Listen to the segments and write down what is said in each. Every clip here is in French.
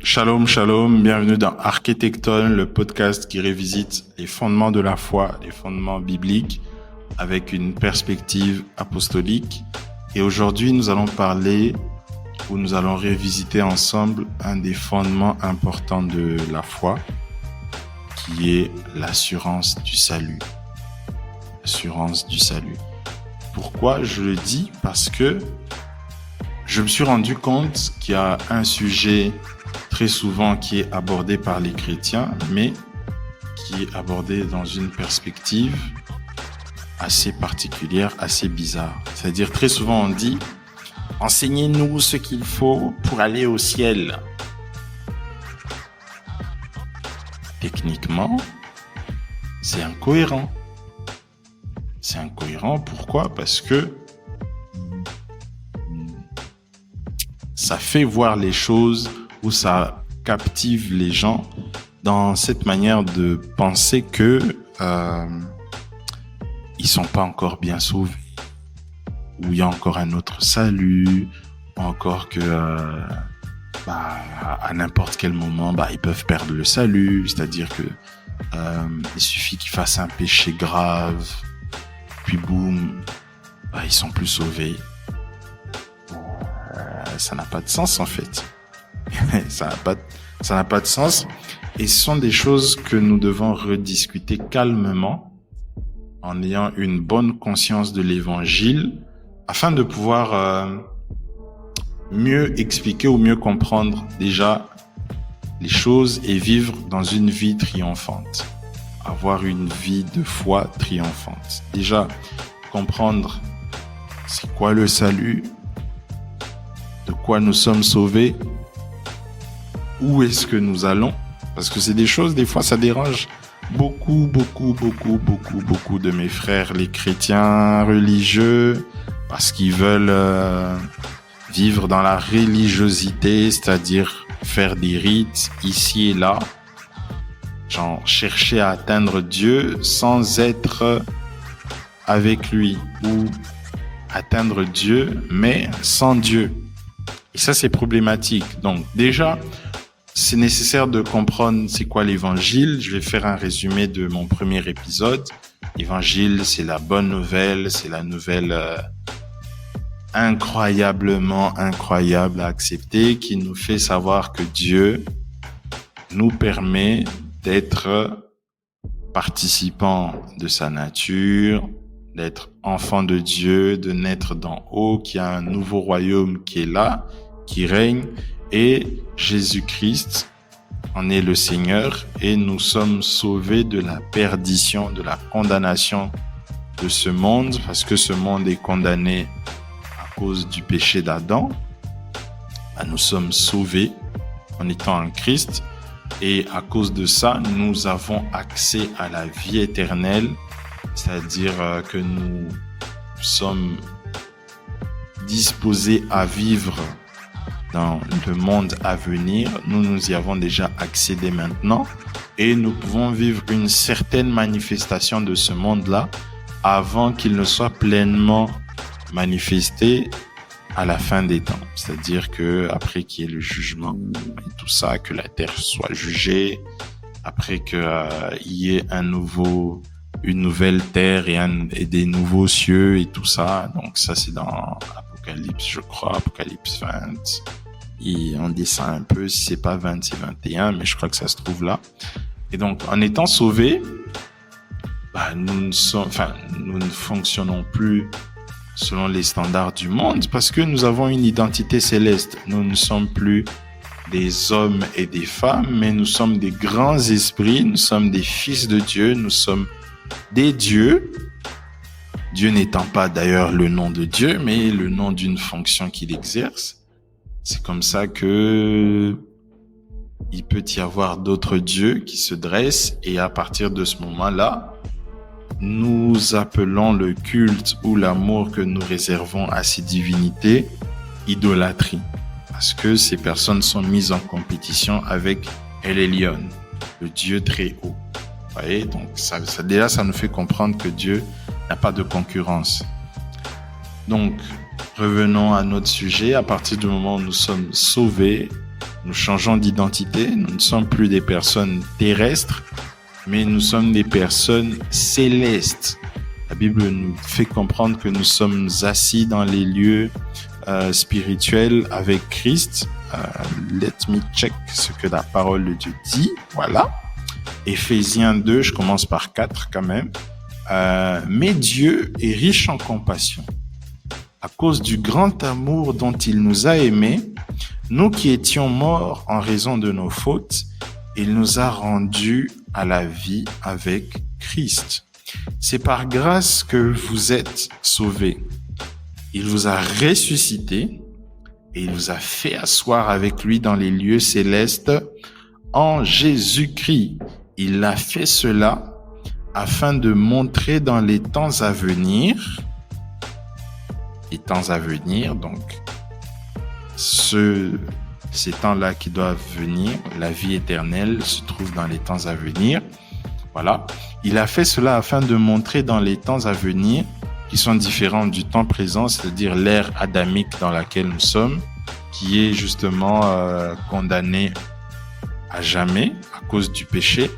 Shalom, shalom, bienvenue dans Architecton, le podcast qui revisite les fondements de la foi, les fondements bibliques, avec une perspective apostolique. Et aujourd'hui, nous allons revisiter ensemble un des fondements importants de la foi, qui est l'assurance du salut. L'assurance du salut. Pourquoi je le dis? Parce que je me suis rendu compte qu'il y a un sujet très souvent qui est abordé par les chrétiens, mais qui est abordé dans une perspective assez particulière, assez bizarre. C'est-à-dire, très souvent on dit « Enseignez-nous ce qu'il faut pour aller au ciel ». Techniquement, c'est incohérent. C'est incohérent, pourquoi? Parce que ça fait voir les choses où ça captive les gens dans cette manière de penser que ils sont pas encore bien sauvés, ou il y a encore un autre salut, ou encore que à n'importe quel moment ils peuvent perdre le salut, c'est-à-dire que il suffit qu'ils fassent un péché grave, puis boum, ils sont plus sauvés. Ça n'a pas de sens en fait. Ça n'a pas de sens. Et ce sont des choses que nous devons rediscuter calmement, en ayant une bonne conscience de l'évangile, afin de pouvoir mieux expliquer ou mieux comprendre déjà les choses et vivre dans une vie triomphante. Avoir une vie de foi triomphante. Déjà, comprendre c'est quoi le salut, de quoi nous sommes sauvés, où est-ce que nous allons, parce que c'est des choses, des fois ça dérange beaucoup de mes frères, les chrétiens religieux, parce qu'ils veulent vivre dans la religiosité, c'est-à-dire faire des rites ici et là, genre chercher à atteindre Dieu sans être avec lui, ou atteindre Dieu mais sans Dieu. Et ça, c'est problématique. Donc, déjà, c'est nécessaire de comprendre c'est quoi l'évangile. Je vais faire un résumé de mon premier épisode. L'évangile, c'est la bonne nouvelle, c'est la nouvelle incroyablement incroyable à accepter, qui nous fait savoir que Dieu nous permet d'être participants de sa nature, d'être enfant de Dieu, de naître d'en haut, qu'il y a un nouveau royaume qui est là, qui règne, et Jésus-Christ en est le Seigneur, et nous sommes sauvés de la perdition, de la condamnation de ce monde, parce que ce monde est condamné à cause du péché d'Adam. Nous sommes sauvés en étant en Christ, et à cause de ça, nous avons accès à la vie éternelle, c'est-à-dire que nous sommes disposés à vivre dans le monde à venir. Nous y avons déjà accédé maintenant, et nous pouvons vivre une certaine manifestation de ce monde-là avant qu'il ne soit pleinement manifesté à la fin des temps. C'est-à-dire que après qu'il y ait le jugement et tout ça, que la terre soit jugée, après qu'il y ait une nouvelle terre et des nouveaux cieux et tout ça. Donc ça, c'est dans Apocalypse, je crois, Apocalypse 20. Et on descend un peu, si c'est pas 20, c'est 21, mais je crois que ça se trouve là. Et donc, en étant sauvés, nous ne fonctionnons plus selon les standards du monde, parce que nous avons une identité céleste. Nous ne sommes plus des hommes et des femmes, mais nous sommes des grands esprits, nous sommes des fils de Dieu, nous sommes des dieux, Dieu n'étant pas d'ailleurs le nom de Dieu, mais le nom d'une fonction qu'il exerce. C'est comme ça que il peut y avoir d'autres dieux qui se dressent, et à partir de ce moment-là, nous appelons le culte ou l'amour que nous réservons à ces divinités idolâtrie, parce que ces personnes sont mises en compétition avec El Elyon, le Dieu très haut. Vous voyez, donc ça nous fait comprendre que Dieu n'a pas de concurrence. Donc, revenons à notre sujet. À partir du moment où nous sommes sauvés, Nous changeons d'identité. Nous ne sommes plus des personnes terrestres, mais nous sommes des personnes célestes. La Bible nous fait comprendre que nous sommes assis dans les lieux spirituels avec Christ. Let me check ce que la parole de Dieu dit. Voilà. Éphésiens 2, je commence par 4 quand même. Mais Dieu est riche en compassion. À cause du grand amour dont il nous a aimés, nous qui étions morts en raison de nos fautes, il nous a rendus à la vie avec Christ. C'est par grâce que vous êtes sauvés. Il vous a ressuscité et il vous a fait asseoir avec lui dans les lieux célestes en Jésus-Christ. Il a fait cela afin de montrer dans les temps à venir, donc ces temps-là qui doivent venir, la vie éternelle se trouve dans les temps à venir. Voilà. Il a fait cela afin de montrer dans les temps à venir, qui sont différents du temps présent, c'est-à-dire l'ère adamique dans laquelle nous sommes, qui est justement condamnée à jamais à cause du péché.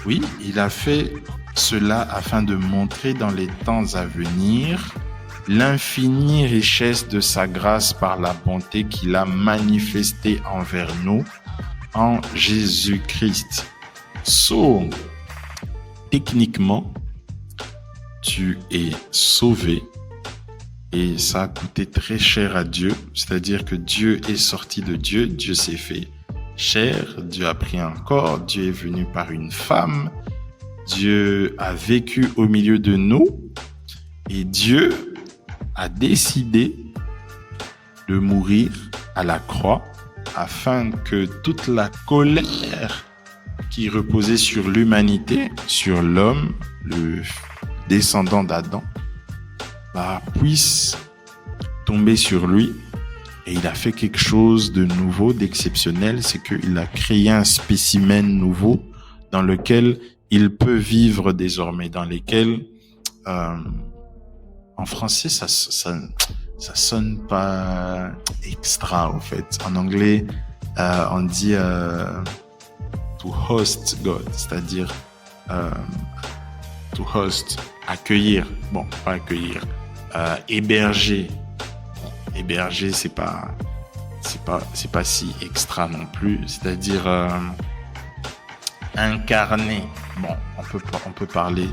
Oui, il a fait cela afin de montrer dans les temps à venir l'infinie richesse de sa grâce par la bonté qu'il a manifestée envers nous en Jésus-Christ. So, techniquement, tu es sauvé et ça a coûté très cher à Dieu. C'est-à-dire que Dieu est sorti de Dieu, Dieu s'est fait chair, Dieu a pris un corps, Dieu est venu par une femme, Dieu a vécu au milieu de nous et Dieu a décidé de mourir à la croix afin que toute la colère qui reposait sur l'humanité, sur l'homme, le descendant d'Adam, puisse tomber sur lui. Et il a fait quelque chose de nouveau, d'exceptionnel, c'est qu'il a créé un spécimen nouveau dans lequel il peut vivre désormais, dans lequel, en français, ça sonne pas extra, en fait. En anglais, on dit to host God, c'est-à-dire to host, accueillir. Bon, pas accueillir, héberger. Héberger, c'est pas si extra non plus, c'est-à-dire incarner. Bon, on peut parler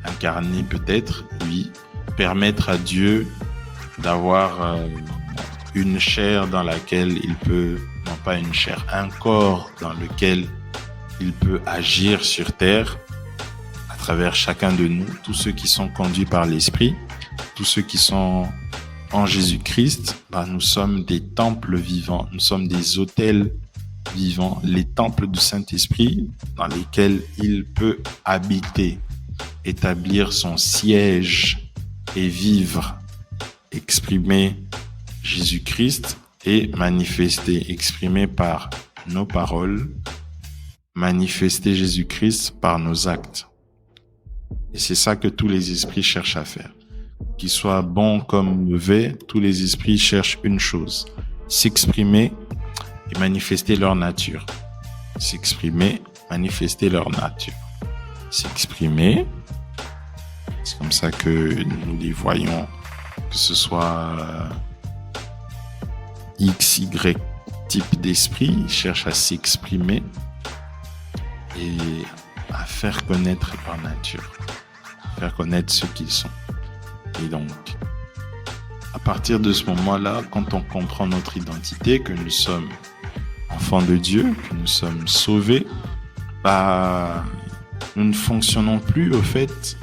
incarner peut-être, oui, permettre à Dieu d'avoir une chair dans laquelle il peut, non pas une chair, un corps dans lequel il peut agir sur terre à travers chacun de nous, tous ceux qui sont conduits par l'Esprit, tous ceux qui sont en Jésus-Christ. Nous sommes des temples vivants, nous sommes des autels vivants, les temples du Saint-Esprit dans lesquels il peut habiter, établir son siège et vivre, exprimer Jésus-Christ et manifester, exprimer par nos paroles, manifester Jésus-Christ par nos actes. Et c'est ça que tous les esprits cherchent à faire. Qu'ils soient bons comme mauvais, tous les esprits cherchent une chose: s'exprimer et manifester leur nature. S'exprimer, manifester leur nature. S'exprimer, c'est comme ça que nous les voyons, que ce soit X, Y type d'esprit, ils cherchent à s'exprimer et à faire connaître leur nature, faire connaître ce qu'ils sont. Et donc, à partir de ce moment-là, quand on comprend notre identité, que nous sommes enfants de Dieu, que nous sommes sauvés, nous ne fonctionnons plus, au fait,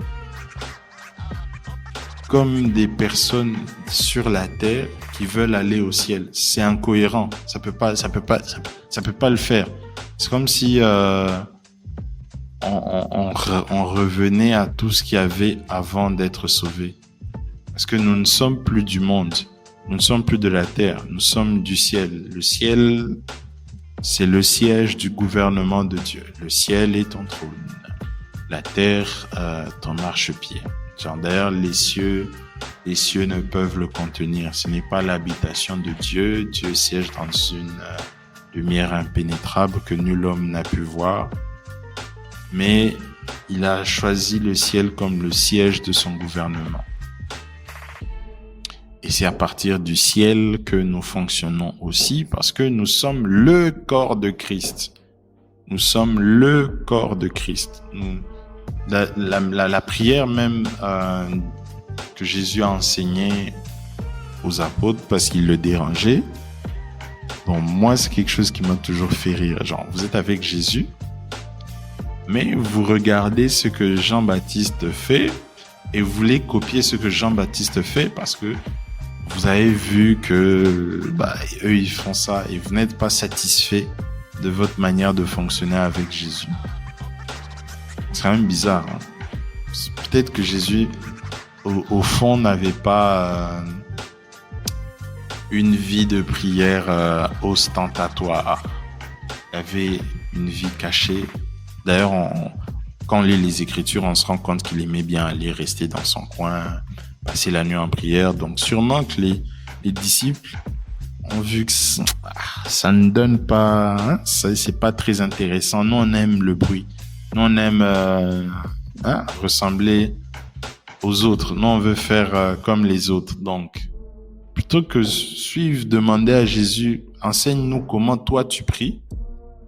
comme des personnes sur la terre qui veulent aller au ciel. C'est incohérent. Ça peut pas le faire. C'est comme si on revenait à tout ce qu'il y avait avant d'être sauvé. Parce que nous ne sommes plus du monde. Nous ne sommes plus de la terre. Nous sommes du ciel. Le ciel, c'est le siège du gouvernement de Dieu. Le ciel est ton trône. La terre, ton marchepied. D'ailleurs, les cieux ne peuvent le contenir. Ce n'est pas l'habitation de Dieu. Dieu siège dans une lumière impénétrable que nul homme n'a pu voir. Mais il a choisi le ciel comme le siège de son gouvernement. Et c'est à partir du ciel que nous fonctionnons aussi, parce que nous sommes le corps de Christ. Nous sommes le corps de Christ. La prière même que Jésus a enseignée aux apôtres parce qu'il le dérangeait. Bon, moi, c'est quelque chose qui m'a toujours fait rire. Genre, vous êtes avec Jésus, mais vous regardez ce que Jean-Baptiste fait et vous voulez copier ce que Jean-Baptiste fait parce que vous avez vu que eux ils font ça et vous n'êtes pas satisfait de votre manière de fonctionner avec Jésus. C'est quand même bizarre. Hein? Peut-être que Jésus, au fond, n'avait pas une vie de prière ostentatoire. Il avait une vie cachée. D'ailleurs, quand on lit les Écritures, on se rend compte qu'il aimait bien aller rester dans son coin, passer la nuit en prière. Donc, sûrement que les disciples ont vu que ça ne donne pas, hein, c'est pas très intéressant. Nous, on aime le bruit. Nous, on aime ressembler aux autres. Nous, on veut faire comme les autres. Donc, plutôt que suivre, demander à Jésus, enseigne-nous comment toi tu pries.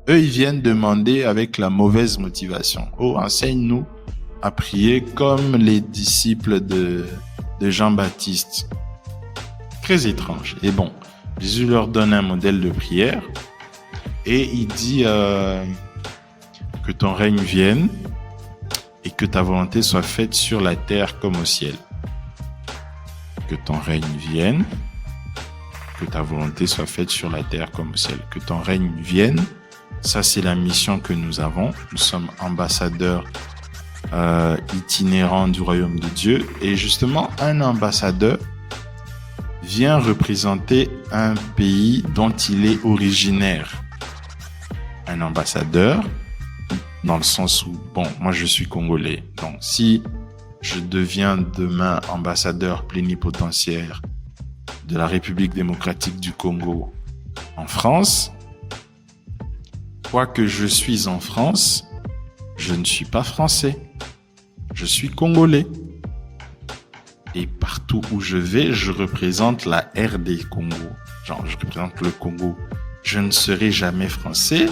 Eux, ils viennent demander avec la mauvaise motivation. Oh, enseigne-nous à prier comme les disciples de Jean-Baptiste. Très étrange. Et bon, Jésus leur donne un modèle de prière et il dit que ton règne vienne et que ta volonté soit faite sur la terre comme au ciel. Que ton règne vienne, que ta volonté soit faite sur la terre comme au ciel. Que ton règne vienne, ça c'est la mission que nous avons. Nous sommes ambassadeurs itinérants du royaume de Dieu. Et justement, un ambassadeur vient représenter un pays dont il est originaire. Un ambassadeur, dans le sens où, bon, moi je suis congolais. Donc si je deviens demain ambassadeur plénipotentiaire de la République démocratique du Congo en France, quoique je suis en France, je ne suis pas français. Je suis congolais. Et partout où je vais, je représente la RD Congo. Genre, je représente le Congo. Je ne serai jamais français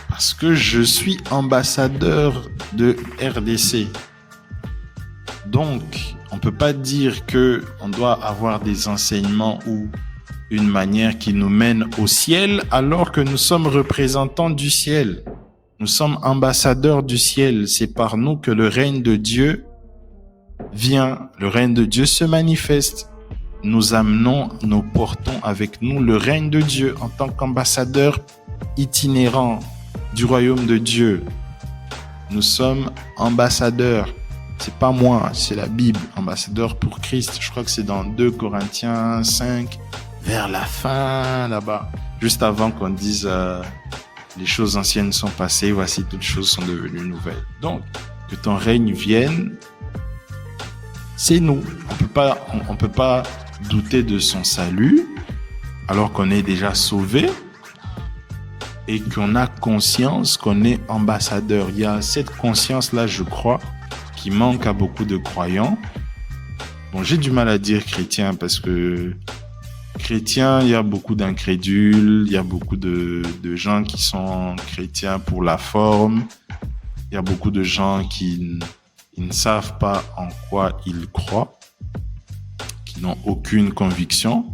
parce que je suis ambassadeur de RDC. Donc, on peut pas dire que on doit avoir des enseignements ou une manière qui nous mène au ciel alors que nous sommes représentants du ciel. Nous sommes ambassadeurs du ciel. C'est par nous que le règne de Dieu vient. Le règne de Dieu se manifeste. Nous amenons, nous portons avec nous le règne de Dieu en tant qu'ambassadeurs itinérants du royaume de Dieu. Nous sommes ambassadeurs. C'est pas moi, c'est la Bible. Ambassadeur pour Christ. Je crois que c'est dans 2 Corinthiens 5, vers la fin, là-bas. Juste avant qu'on dise les choses anciennes sont passées, voici toutes choses sont devenues nouvelles. Donc, que ton règne vienne, c'est nous. On peut pas douter de son salut, alors qu'on est déjà sauvé et qu'on a conscience qu'on est ambassadeur. Il y a cette conscience-là, je crois, qui manque à beaucoup de croyants. Bon, j'ai du mal à dire chrétien parce que chrétien, il y a beaucoup d'incrédules, il y a beaucoup de gens qui sont chrétiens pour la forme, il y a beaucoup de gens qui ne savent pas en quoi ils croient, qui n'ont aucune conviction.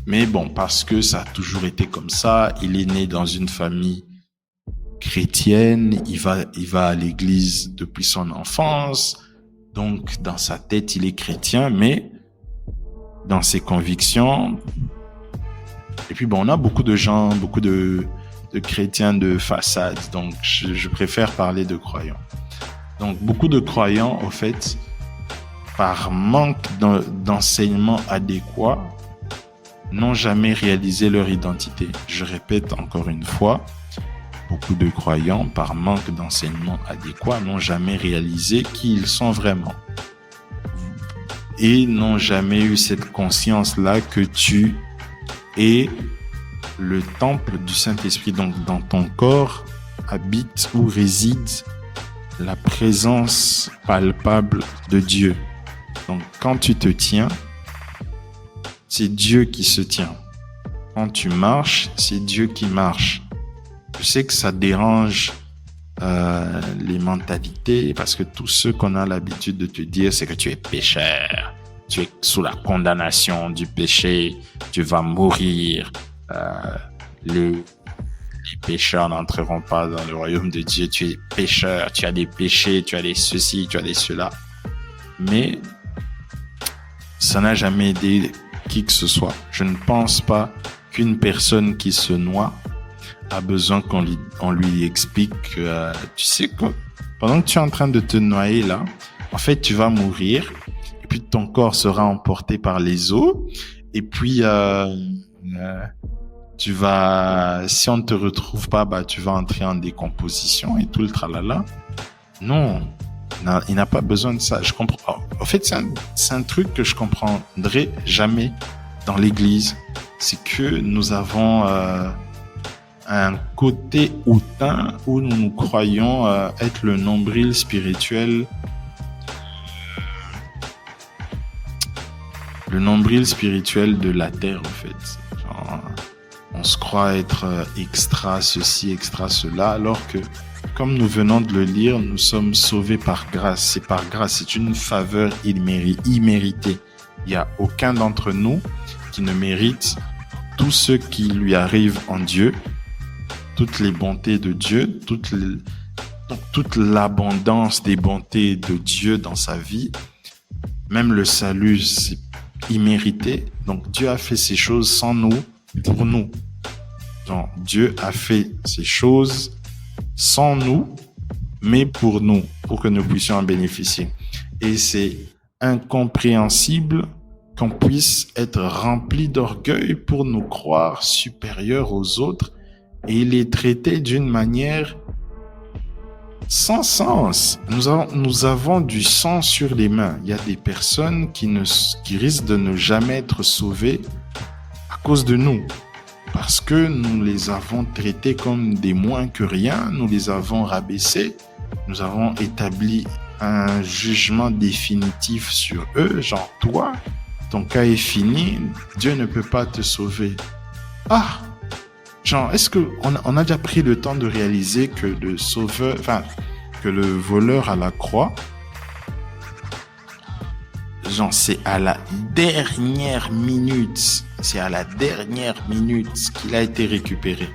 Mais bon, parce que ça a toujours été comme ça, il est né dans une famille chrétienne, il va à l'église depuis son enfance, donc dans sa tête il est chrétien, mais dans ses convictions. Et puis bon, on a beaucoup de gens, beaucoup de chrétiens de façade, donc je préfère parler de croyants. Donc beaucoup de croyants, au fait, par manque d'enseignement adéquat, n'ont jamais réalisé leur identité. Je répète encore une fois, beaucoup de croyants, par manque d'enseignement adéquat, n'ont jamais réalisé qui ils sont vraiment. Et n'ont jamais eu cette conscience-là que tu es le temple du Saint-Esprit. Donc, dans ton corps habite ou réside la présence palpable de Dieu. Donc, quand tu te tiens, c'est Dieu qui se tient. Quand tu marches, c'est Dieu qui marche. Je sais que ça dérange les mentalités parce que tous ceux qu'on a l'habitude de te dire, c'est que tu es pécheur. Tu es sous la condamnation du péché. Tu vas mourir. Les pécheurs n'entreront pas dans le royaume de Dieu. Tu es pécheur. Tu as des péchés. Tu as des ceci. Tu as des cela. Mais ça n'a jamais aidé qui que ce soit. Je ne pense pas qu'une personne qui se noie a besoin qu'on lui explique que, tu sais que pendant que tu es en train de te noyer là, en fait, tu vas mourir et puis ton corps sera emporté par les eaux et puis tu vas, si on ne te retrouve pas, tu vas entrer en décomposition et tout le tralala. Non, il n'a pas besoin de ça. Je comprends. En fait, c'est un truc que je comprendrai jamais dans l'Église. C'est que nous avons un côté hautain où nous croyons être le nombril spirituel. Le nombril spirituel de la terre, en fait. Genre, on se croit être extra ceci, extra cela, alors que, comme nous venons de le lire, nous sommes sauvés par grâce. C'est par grâce, c'est une faveur imméritée. Il n'y a aucun d'entre nous qui ne mérite tout ce qui lui arrive en Dieu, toutes les bontés de Dieu, toute l'abondance des bontés de Dieu dans sa vie. Même le salut, c'est immérité. Donc Dieu a fait ces choses sans nous, pour nous. Donc Dieu a fait ces choses sans nous, mais pour nous, pour que nous puissions en bénéficier. Et c'est incompréhensible qu'on puisse être rempli d'orgueil pour nous croire supérieurs aux autres et les traiter d'une manière sans sens. Nous avons du sang sur les mains. Il y a des personnes qui risquent de ne jamais être sauvées à cause de nous. Parce que nous les avons traités comme des moins que rien, nous les avons rabaissés, nous avons établi un jugement définitif sur eux, genre toi, ton cas est fini, Dieu ne peut pas te sauver. Ah, genre, est-ce que on a déjà pris le temps de réaliser que que le voleur à la croix, genre, c'est à la dernière minute qu'il a été récupéré.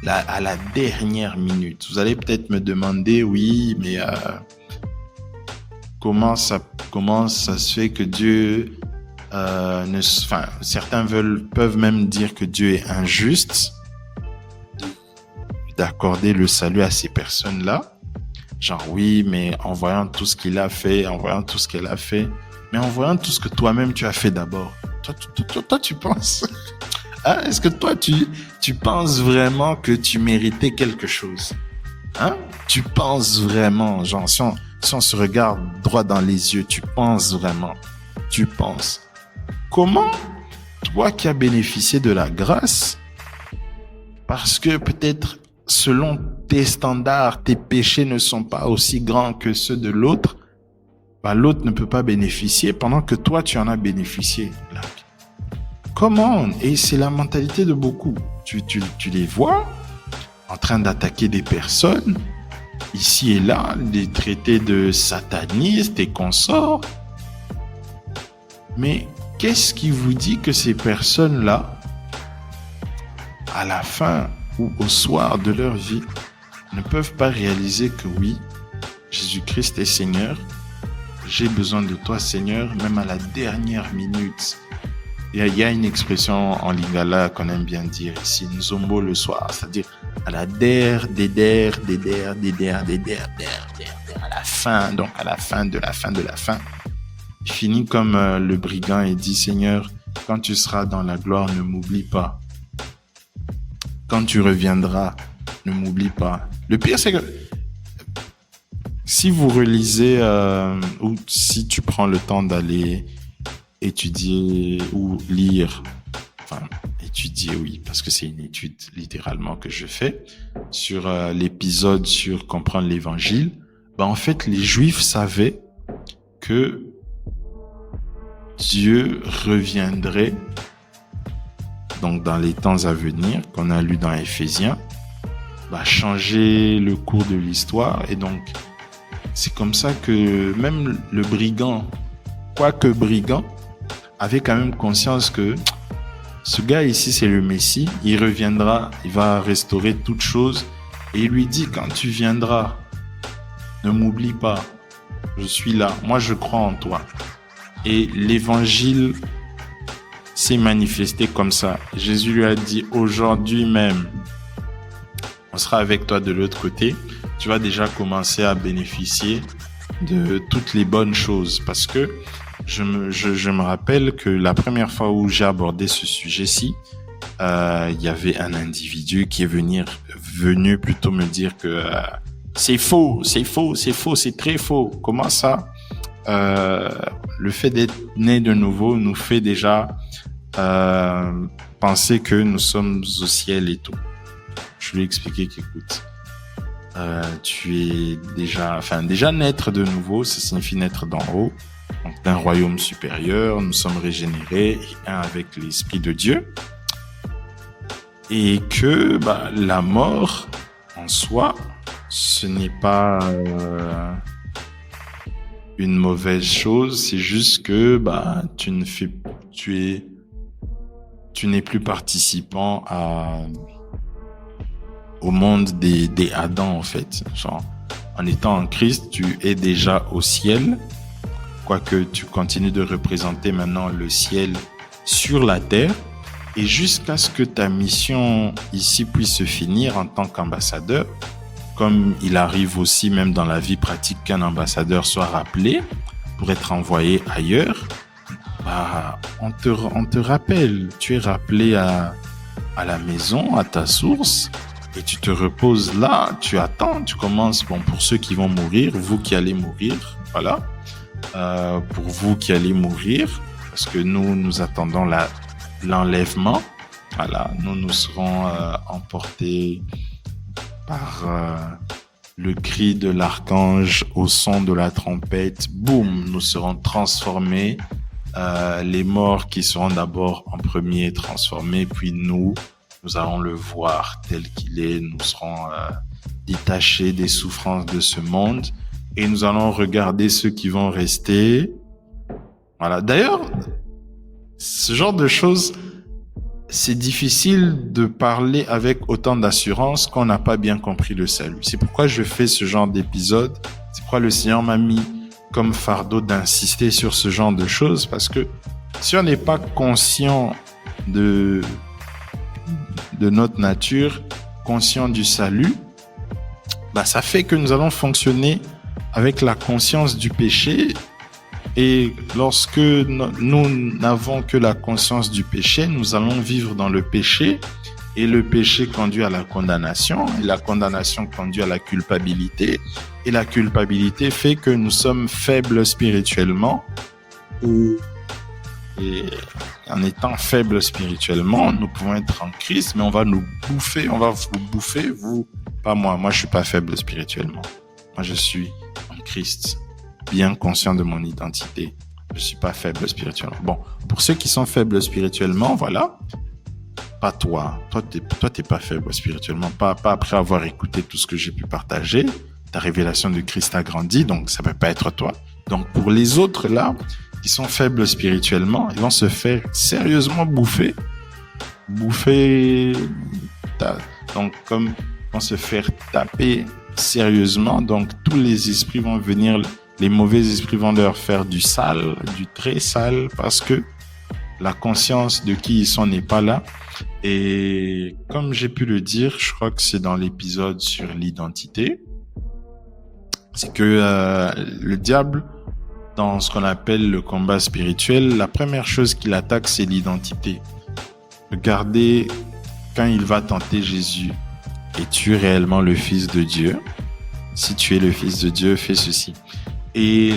Là, à la dernière minute. Vous allez peut-être me demander, oui, mais comment ça se fait que Dieu certains peuvent même dire que Dieu est injuste d'accorder le salut à ces personnes-là. Genre, oui, mais en voyant tout ce qu'il a fait, en voyant tout ce qu'elle a fait, mais en voyant tout ce que toi-même tu as fait d'abord. Toi, tu penses, hein? Est-ce que toi, tu penses vraiment que tu méritais quelque chose? Hein? Tu penses vraiment, genre, si on se regarde droit dans les yeux, tu penses vraiment? Tu penses? Comment, toi qui as bénéficié de la grâce, parce que peut-être selon tes standards, tes péchés ne sont pas aussi grands que ceux de l'autre, l'autre ne peut pas bénéficier pendant que toi, tu en as bénéficié. Comment? Et c'est la mentalité de beaucoup. Tu les vois en train d'attaquer des personnes, ici et là, les traités de satanistes et consorts. Mais qu'est-ce qui vous dit que ces personnes-là, à la fin ou au soir de leur vie, ne peuvent pas réaliser que oui, Jésus-Christ est Seigneur, j'ai besoin de toi Seigneur, même à la dernière minute. Il y a une expression en lingala qu'on aime bien dire ici, nzombo le soir, c'est-à-dire à la à la fin, donc à la fin de la fin de la fin. Il finit comme le brigand et dit, Seigneur, quand tu seras dans la gloire, ne m'oublie pas. Quand tu reviendras, ne m'oublie pas. Le pire, c'est que si vous relisez ou si tu prends le temps d'aller étudier ou lire étudié, oui, parce que c'est une étude littéralement que je fais sur l'épisode sur comprendre l'évangile. En fait, les Juifs savaient que Dieu reviendrait donc dans les temps à venir, qu'on a lu dans Éphésiens, changer le cours de l'histoire. Et donc, c'est comme ça que même le brigand, quoique brigand, avait quand même conscience que ce gars ici, c'est le Messie, il reviendra, il va restaurer toutes choses. Et il lui dit, quand tu viendras, ne m'oublie pas, je suis là, moi je crois en toi. Et l'évangile s'est manifesté comme ça. Jésus lui a dit, aujourd'hui même, on sera avec toi de l'autre côté. Tu vas déjà commencer à bénéficier de toutes les bonnes choses. Parce que je me rappelle que la première fois où j'ai abordé ce sujet-ci, il y avait un individu qui est venu plutôt me dire que c'est faux, c'est très faux. Comment ça? Le fait d'être né de nouveau nous fait déjà penser que nous sommes au ciel et tout. Je lui ai expliqué qu'écoute, tu es déjà naître de nouveau, ça signifie naître d'en haut, donc d'un royaume supérieur, nous sommes régénérés et un avec l'Esprit de Dieu, et que la mort en soi, ce n'est pas une mauvaise chose, c'est juste que tu n'es plus participant au monde des Adam, en fait. Genre, en étant en Christ, tu es déjà au ciel, quoique tu continues de représenter maintenant le ciel sur la terre, et jusqu'à ce que ta mission ici puisse se finir en tant qu'ambassadeur, comme il arrive aussi même dans la vie pratique qu'un ambassadeur soit rappelé pour être envoyé ailleurs, on te rappelle, tu es rappelé à la maison, à ta source, et tu te reposes là, tu attends, tu commences, pour ceux qui vont mourir, vous qui allez mourir, voilà, pour vous qui allez mourir, parce que nous attendons l'enlèvement, voilà, nous serons emportés par le cri de l'archange au son de la trompette, boum, nous serons transformés, les morts qui seront d'abord en premier transformés, puis nous allons le voir tel qu'il est, nous serons détachés des souffrances de ce monde et nous allons regarder ceux qui vont rester. Voilà. D'ailleurs, ce genre de choses, c'est difficile de parler avec autant d'assurance quand on n'a pas bien compris le salut. C'est pourquoi je fais ce genre d'épisode. C'est pourquoi le Seigneur m'a mis comme fardeau d'insister sur ce genre de choses, parce que si on n'est pas conscient de notre nature, conscient du salut, ça fait que nous allons fonctionner avec la conscience du péché. Et lorsque nous n'avons que la conscience du péché, nous allons vivre dans le péché. Et le péché conduit à la condamnation. Et la condamnation conduit à la culpabilité. Et la culpabilité fait que nous sommes faibles spirituellement. Et en étant faibles spirituellement, nous pouvons être en Christ, mais on va vous bouffer, vous, pas moi. Moi, je suis pas faible spirituellement. Moi, je suis en Christ, bien conscient de mon identité. Je suis pas faible spirituellement. Bon, pour ceux qui sont faibles spirituellement, voilà. Pas toi. Toi, t'es pas faible spirituellement. Pas après avoir écouté tout ce que j'ai pu partager. Ta révélation de Christ a grandi, donc ça peut pas être toi. Donc, pour les autres, là, qui sont faibles spirituellement, ils vont se faire sérieusement bouffer. Donc, comme ils vont se faire taper sérieusement, donc tous les esprits vont venir, les mauvais esprits vont leur faire du sale, du très sale, parce que la conscience de qui ils sont n'est pas là. Et comme j'ai pu le dire, je crois que c'est dans l'épisode sur l'identité, c'est que le diable, dans ce qu'on appelle le combat spirituel, la première chose qu'il attaque, c'est l'identité. Regardez, quand il va tenter Jésus, es-tu réellement le Fils de Dieu? Si tu es le Fils de Dieu, fais ceci. Et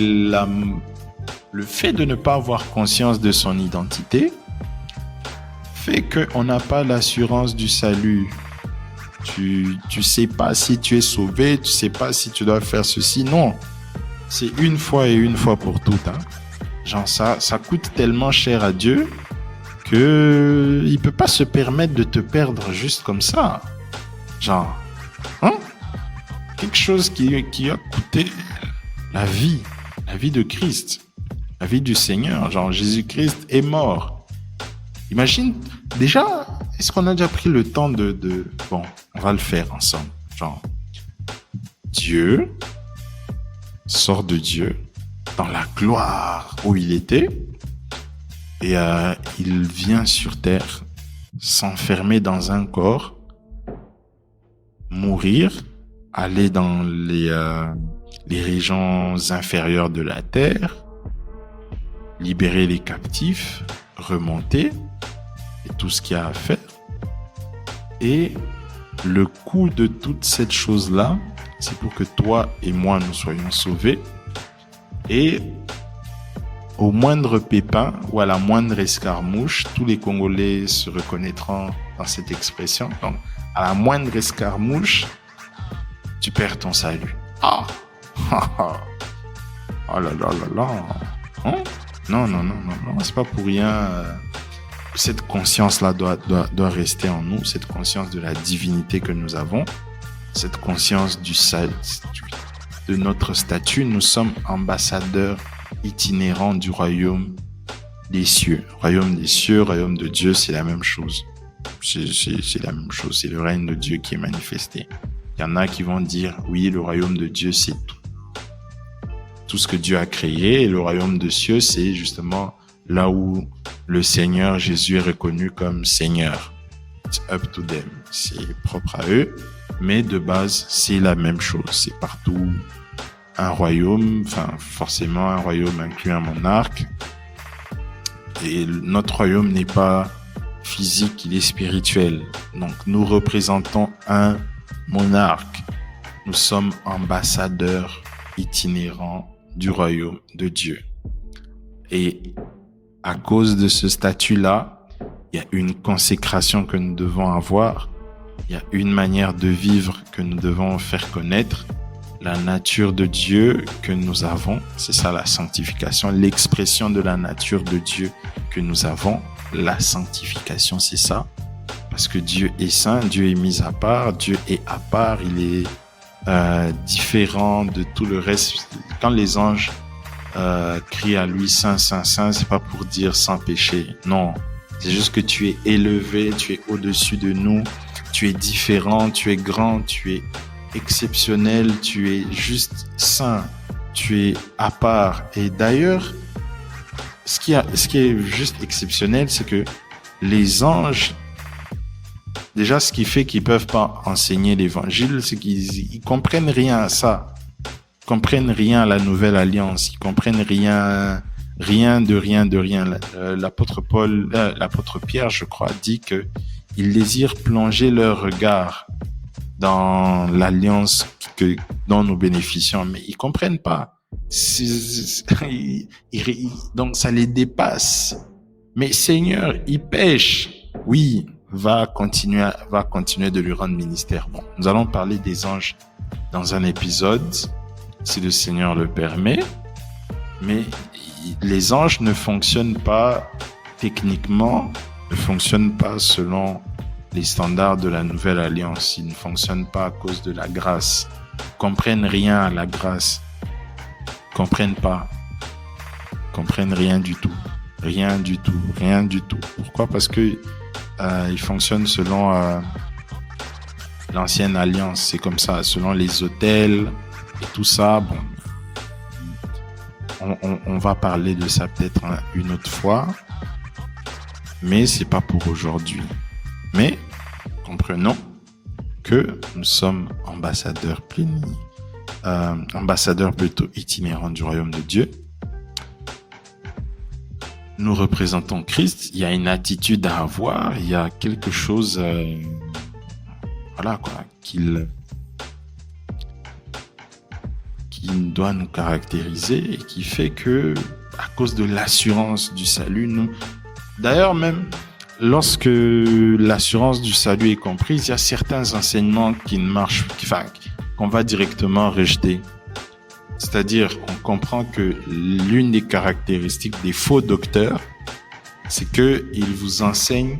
le fait de ne pas avoir conscience de son identité fait qu'on n'a pas l'assurance du salut. Tu sais pas si tu es sauvé, tu sais pas si tu dois faire ceci. Non, c'est une fois et une fois pour toutes. Genre ça coûte tellement cher à Dieu que il peut pas se permettre de te perdre juste comme ça. Genre, quelque chose qui a coûté la vie de Christ, la vie du Seigneur. Genre, Jésus-Christ est mort. Imagine, déjà, est-ce qu'on a déjà pris le temps bon, on va le faire ensemble. Genre, Dieu sort de Dieu dans la gloire où il était et il vient sur terre s'enfermer dans un corps, mourir, aller dans les régions inférieures de la terre, libérer les captifs, remonter et tout ce qu'il y a à faire. Et le coût de toute cette chose-là, c'est pour que toi et moi nous soyons sauvés. Et au moindre pépin ou à la moindre escarmouche, tous les Congolais se reconnaîtront dans cette expression. Donc, à la moindre escarmouche, tu perds ton salut. Ah! Oh là là là là! Non, c'est pas pour rien. Cette conscience-là doit rester en nous, cette conscience de la divinité que nous avons, cette conscience de notre statut. Nous sommes ambassadeurs itinérants du royaume des cieux. Royaume des cieux, royaume de Dieu, c'est la même chose. C'est la même chose, c'est le règne de Dieu qui est manifesté. Il y en a qui vont dire, oui, le royaume de Dieu, c'est tout ce que Dieu a créé, et le royaume des cieux, c'est justement là où le Seigneur Jésus est reconnu comme Seigneur. It's up to them. C'est propre à eux, mais de base, c'est la même chose. C'est partout un royaume, enfin forcément un royaume inclut un monarque. Et notre royaume n'est pas physique, il est spirituel. Donc nous représentons un monarque. Nous sommes ambassadeurs itinérants du royaume de Dieu. Et à cause de ce statut-là, il y a une consécration que nous devons avoir. Il y a une manière de vivre que nous devons faire connaître. La nature de Dieu que nous avons, c'est ça la sanctification, l'expression de la nature de Dieu que nous avons. La sanctification, c'est ça. Parce que Dieu est saint, Dieu est mis à part, Dieu est à part, il est différent de tout le reste. Quand les anges crient à lui saint, saint, saint, c'est pas pour dire sans péché. Non, c'est juste que tu es élevé, tu es au-dessus de nous, tu es différent, tu es grand, tu es exceptionnel, tu es juste saint, tu es à part. Et d'ailleurs, ce qui est juste exceptionnel, c'est que les anges, déjà, ce qui fait qu'ils peuvent pas enseigner l'évangile, c'est qu'ils comprennent rien à ça. Ils comprennent rien à la nouvelle alliance. Ils comprennent rien de rien. L'apôtre Pierre, je crois, dit que ils désirent plonger leur regard dans l'alliance dont nous bénéficions, mais ils comprennent pas. Donc ça les dépasse. Mais Seigneur, ils pêchent. Oui, va continuer de lui rendre ministère. Bon, nous allons parler des anges dans un épisode, si le Seigneur le permet. Mais les anges ne fonctionnent pas techniquement, ne fonctionnent pas selon les standards de la nouvelle alliance. Ils ne fonctionnent pas à cause de la grâce. Ils comprennent rien à la grâce. Ils comprennent rien du tout. Rien du tout. Pourquoi? Parce que ils fonctionnent selon l'ancienne alliance. C'est comme ça, selon les autels et tout ça. Bon, on va parler de ça peut-être une autre fois, mais c'est pas pour aujourd'hui. Mais comprenons que nous sommes ambassadeurs plutôt itinérants du royaume de Dieu. Nous représentons Christ. Il y a une attitude à avoir. Il y a quelque chose, qui doit nous caractériser et qui fait que, à cause de l'assurance du salut, d'ailleurs même, lorsque l'assurance du salut est comprise, il y a certains enseignements qui ne marchent, qu'on va directement rejeter. C'est-à-dire, on comprend que l'une des caractéristiques des faux docteurs, c'est que ils vous enseignent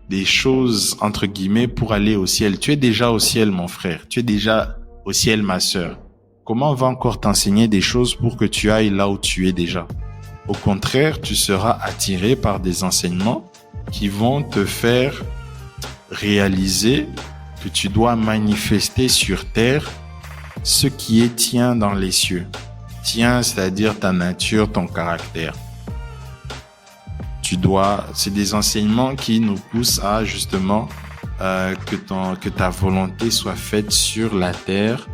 des choses, entre guillemets, pour aller au ciel. Tu es déjà au ciel, mon frère. Tu es déjà au ciel, ma sœur. Comment on va encore t'enseigner des choses pour que tu ailles là où tu es déjà? Au contraire, tu seras attiré par des enseignements qui vont te faire réaliser que tu dois manifester sur terre ce qui est tien dans les cieux. Tien, c'est-à-dire ta nature, ton caractère. C'est des enseignements qui nous poussent à justement que ta volonté soit faite sur la terre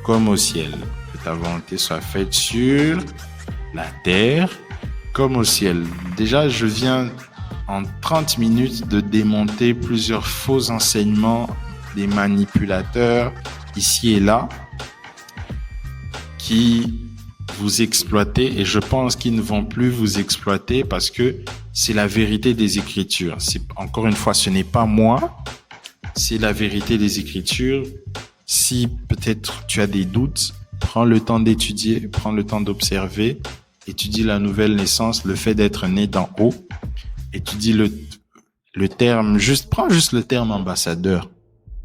comme au ciel. Que ta volonté soit faite sur la terre comme au ciel. Déjà, je viens en 30 minutes de démonter plusieurs faux enseignements des manipulateurs ici et là qui vous exploiter, et je pense qu'ils ne vont plus vous exploiter parce que c'est la vérité des Écritures. Encore une fois, ce n'est pas moi, c'est la vérité des Écritures. Si peut-être tu as des doutes, prends le temps d'étudier, prends le temps d'observer, étudie la nouvelle naissance, le fait d'être né d'en haut, étudie le terme, prends juste le terme ambassadeur.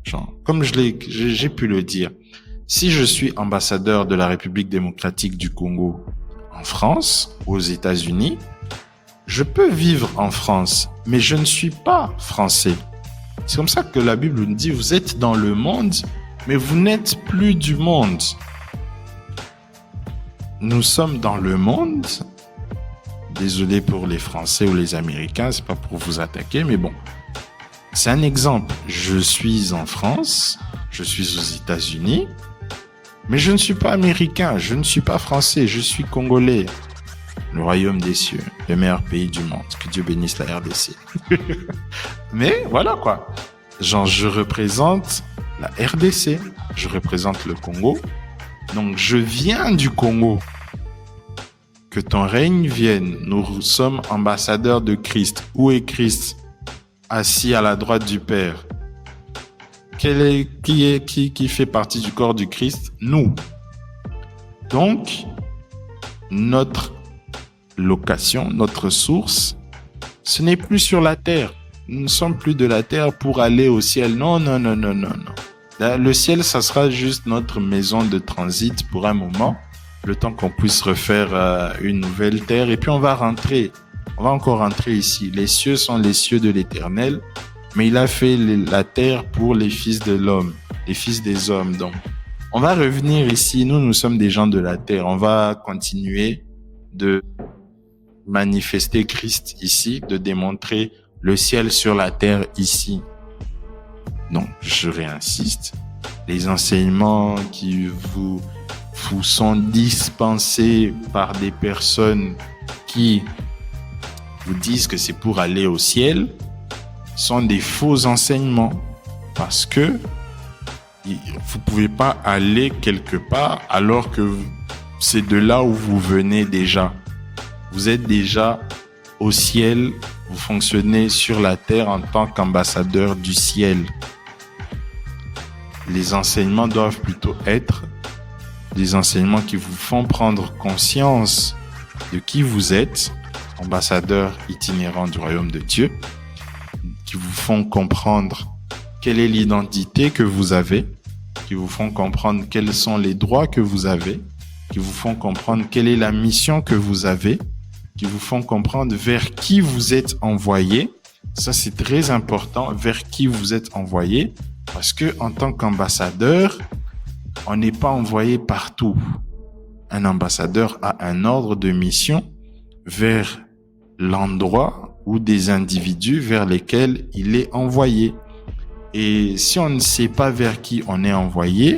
Genre, comme j'ai pu le dire. Si je suis ambassadeur de la République démocratique du Congo en France, aux États-Unis, je peux vivre en France, mais je ne suis pas français. C'est comme ça que la Bible nous dit, vous êtes dans le monde, mais vous n'êtes plus du monde. Nous sommes dans le monde. Désolé pour les Français ou les Américains, c'est pas pour vous attaquer, mais bon. C'est un exemple. Je suis en France, je suis aux États-Unis, mais je ne suis pas américain, je ne suis pas français, je suis congolais. Le royaume des cieux, le meilleur pays du monde. Que Dieu bénisse la RDC. Mais voilà quoi. Genre, je représente la RDC, je représente le Congo. Donc, je viens du Congo. Que ton règne vienne. Nous sommes ambassadeurs de Christ. Où est Christ? Assis à la droite du Père. Qui fait partie du corps du Christ? Nous. Donc, notre location, notre source, ce n'est plus sur la terre. Nous ne sommes plus de la terre pour aller au ciel. Non. Là, le ciel, ça sera juste notre maison de transit pour un moment, le temps qu'on puisse refaire une nouvelle terre. Et puis on va rentrer. On va encore rentrer ici. Les cieux sont les cieux de l'Éternel. Mais il a fait la terre pour les fils de l'homme, les fils des hommes. Donc, on va revenir ici. Nous sommes des gens de la terre. On va continuer de manifester Christ ici, de démontrer le ciel sur la terre ici. Donc, je réinsiste. Les enseignements qui vous sont dispensés par des personnes qui vous disent que c'est pour aller au ciel, sont des faux enseignements parce que vous pouvez pas aller quelque part alors que c'est de là où vous venez déjà. Vous êtes déjà au ciel, vous fonctionnez sur la terre en tant qu'ambassadeur du ciel. Les enseignements doivent plutôt être des enseignements qui vous font prendre conscience de qui vous êtes, ambassadeur itinérant du royaume de Dieu, qui vous font comprendre quelle est l'identité que vous avez, qui vous font comprendre quels sont les droits que vous avez, qui vous font comprendre quelle est la mission que vous avez, qui vous font comprendre vers qui vous êtes envoyé. Ça, c'est très important, vers qui vous êtes envoyé, parce que en tant qu'ambassadeur, on n'est pas envoyé partout. Un ambassadeur a un ordre de mission vers l'endroit ou des individus vers lesquels il est envoyé. Et si on ne sait pas vers qui on est envoyé,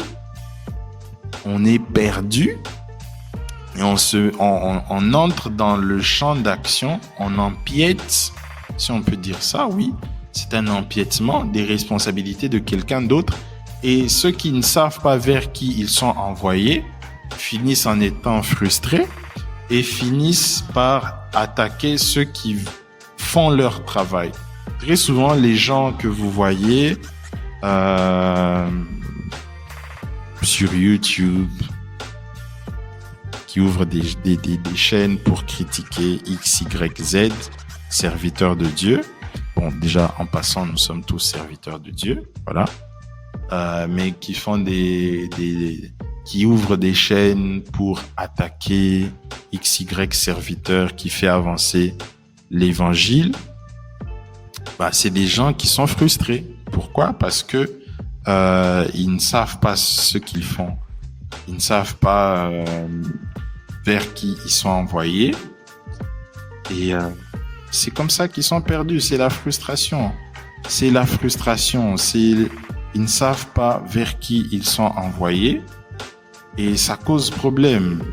on est perdu et on entre dans le champ d'action, on empiète, si on peut dire ça, oui, c'est un empiètement des responsabilités de quelqu'un d'autre. Et ceux qui ne savent pas vers qui ils sont envoyés finissent en étant frustrés et finissent par attaquer ceux qui font leur travail. Très souvent, les gens que vous voyez sur YouTube, qui ouvrent des chaînes pour critiquer X, Y, Z, serviteurs de Dieu. Bon, déjà, en passant, nous sommes tous serviteurs de Dieu, voilà. Mais qui font qui ouvrent des chaînes pour attaquer X, Y serviteur qui fait avancer l'évangile. C'est des gens qui sont frustrés. Pourquoi? Parce que ils ne savent pas ce qu'ils font. Ils ne savent pas vers qui ils sont envoyés. Et c'est comme ça qu'ils sont perdus. C'est la frustration. Ils ne savent pas vers qui ils sont envoyés. Et ça cause problème.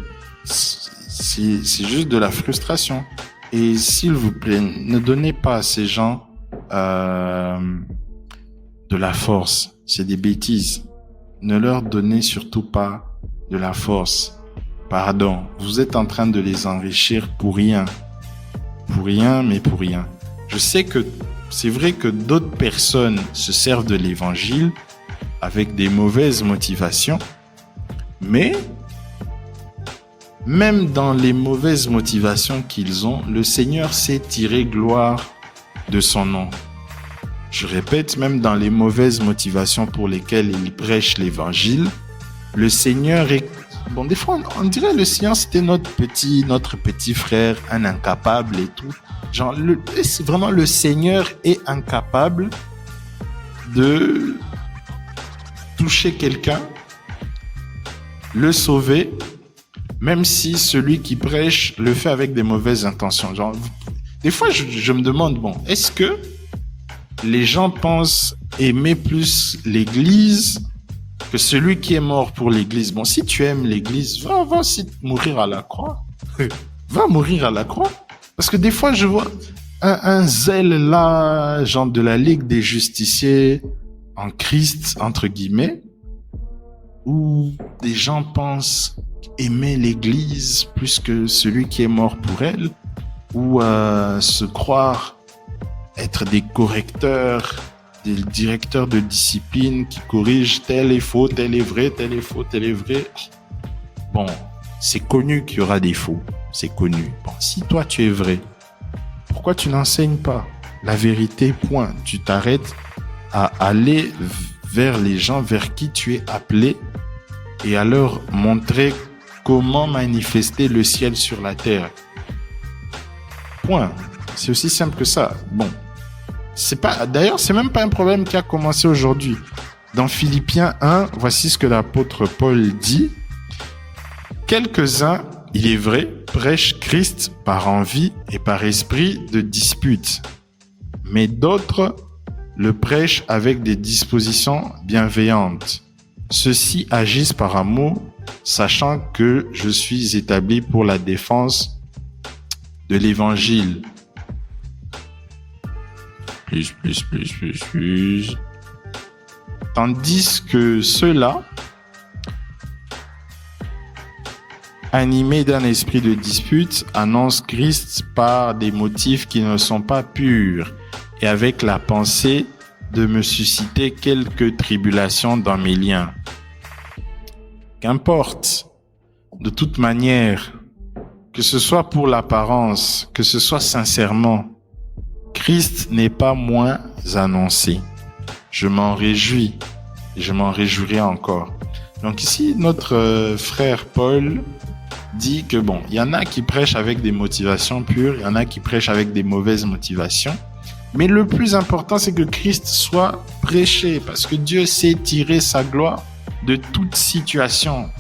C'est juste de la frustration. Et s'il vous plaît, ne donnez pas à ces gens de la force. C'est des bêtises. Ne leur donnez surtout pas de la force. Pardon, vous êtes en train de les enrichir pour rien. Pour rien, mais pour rien. Je sais que c'est vrai que d'autres personnes se servent de l'évangile avec des mauvaises motivations, mais même dans les mauvaises motivations qu'ils ont, le Seigneur sait tirer gloire de son nom. Je répète, même dans les mauvaises motivations pour lesquelles ils prêchent l'évangile, le Seigneur est... Bon, des fois, on dirait le Seigneur, c'était notre petit frère, un incapable et tout. Genre, vraiment, le Seigneur est incapable de toucher quelqu'un, le sauver, même si celui qui prêche le fait avec des mauvaises intentions. Genre, des fois, je me demande, bon, est-ce que les gens pensent aimer plus l'Église que celui qui est mort pour l'Église? Bon, si tu aimes l'Église, va aussi mourir à la croix. Va mourir à la croix. Parce que des fois, je vois un zèle là, genre de la Ligue des justiciers en Christ, entre guillemets, où des gens pensent aimer l'Église plus que celui qui est mort pour elle, ou se croire être des correcteurs, des directeurs de discipline qui corrigent tel est faux, tel est vrai, tel est faux, tel est vrai. Bon, c'est connu qu'il y aura des faux, c'est connu. Bon, si toi tu es vrai, pourquoi tu n'enseignes pas la vérité, point. Tu t'arrêtes à aller vers les gens vers qui tu es appelé et à leur montrer comment manifester le ciel sur la terre. Point. C'est aussi simple que ça. Bon. D'ailleurs, c'est même pas un problème qui a commencé aujourd'hui. Dans Philippiens 1, voici ce que l'apôtre Paul dit. Quelques-uns, il est vrai, prêchent Christ par envie et par esprit de dispute. Mais d'autres le prêchent avec des dispositions bienveillantes. Ceux-ci agissent par amour, sachant que je suis établi pour la défense de l'évangile. Plus. Tandis que ceux-là, animés d'un esprit de dispute, annoncent Christ par des motifs qui ne sont pas purs et avec la pensée de me susciter quelques tribulations dans mes liens. Qu'importe, de toute manière, que ce soit pour l'apparence, que ce soit sincèrement, Christ n'est pas moins annoncé. Je m'en réjouis et je m'en réjouirai encore. Donc ici, notre frère Paul dit que bon, il y en a qui prêchent avec des motivations pures, il y en a qui prêchent avec des mauvaises motivations. Mais le plus important, c'est que Christ soit prêché parce que Dieu sait tirer sa gloire de toute situation.